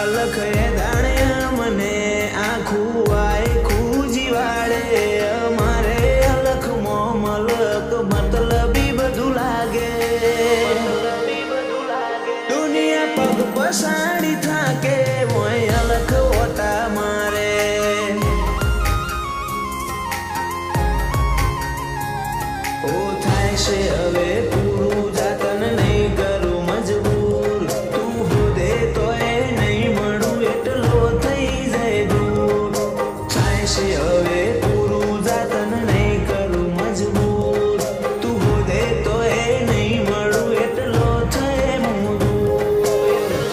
લખે દાણે મને આખું આખું જીવાડે અમારે અલખમાં મલક મતલબી બધું લાગે દુનિયા પગ પસાડી થાકે મોય અલખ ઓટા મારે ઓ થાય છે હવે પૂરું જાતન નહીં કરું મજબૂર તું હોદે તોય નહીં મળું એટલો થઈ જાય દૂર થાય છે હવે પૂરું જાતન નહીં કરું મજબૂર તું હોદે તોય નહીં મળું એટલો થાય દૂર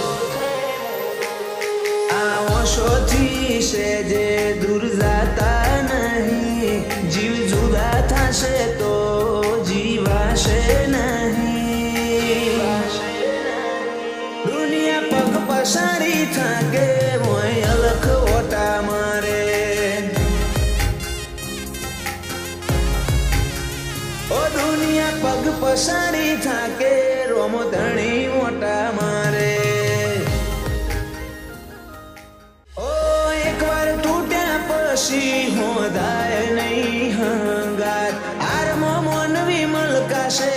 આ ઓશોથી છે જે દૂર જાતા નહીં જીવ જુદા થશે તો જીવાશે નહીં દુનિયા પગ પસાડી થાકે મોય અલખ ઓટા મારે ઓ દુનિયા પગ પસાડી થાકે રોમો ધણી મોટા મારે ઓ એકવાર તૂટ્યા પછી હોદાય નહીં હંગાત આરમો મોનવી મલકાશે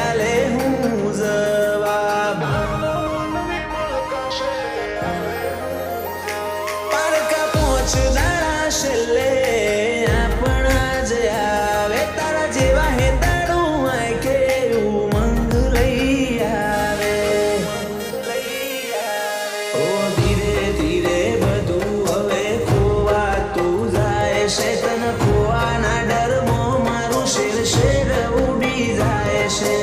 આલે હું જવાબ પારકા પોચ દાડા છેલ્લે આપણા જ આવે તારા જેવા હેતાડું આંખે ઉમંગ લઈ આવે ઓ ધીરે ધીરે બધું હવે ખોવાતું જાય છે તન ખોવાના ડરમાં મારું શેર શેર ઉડી જાય છે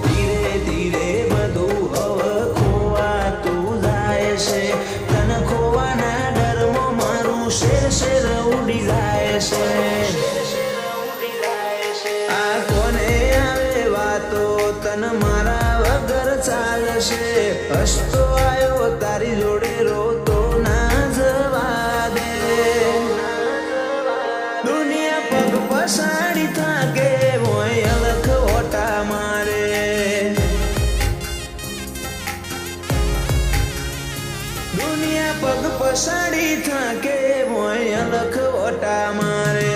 ધીરે ધીરે બધું હવે ખોવાતું જાય છે તન ખોવાના ડરમાં મારું શેર શેર ઉડી જાય છે આ કોને આવે વાતો તન મારા વગર ચાલશે હસતો આવ્યો તારી જોડે રોતો ના જવા દે દુનિયા પગ પસાડી થાકે મોય અલખ ઓટા મારે દુનિયા પગ પસાડી થાકે મોય અલખ ઓટા મારે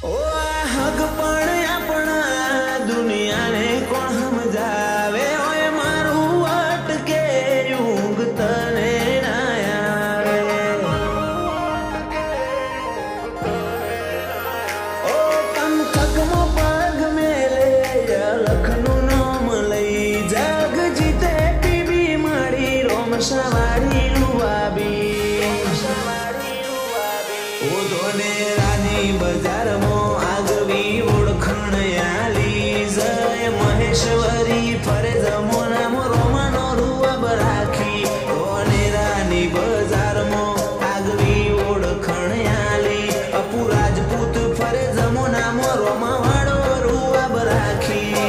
ઓ આ હક પણ આપણા દુનિયાને કોણ સમજાવે ઓય મારું અટકે યુગ તને ના આવે ઓ તમ ખકમો પગ મેલે અલખનું નામ લઈ જગ જીતે પીબી મારી રોમ સવારી લુવાબી ઓ ધોને રાની બજારમાં આગવી ઓળખણ આલી જય મહેશ્વરી ફરે જમોનામાં રોમાનો રૂવાબ રાખી ધોને રાની બજારમાં આગવી ઓળખણ આલી અપુ રાજપૂત ફરે જમોનામાં રોમાવાળો રૂવાબ રાખી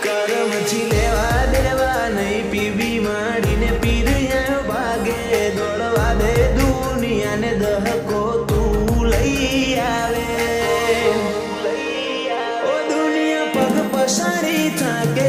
કરમથી લેવા દેવા નહીં પીવી માડીને પીર આવ્યો ભાગે દોડવા દે દુનિયાને દહકો તું લઈ આવે ઓ દુનિયા પગ પસાડી થાકે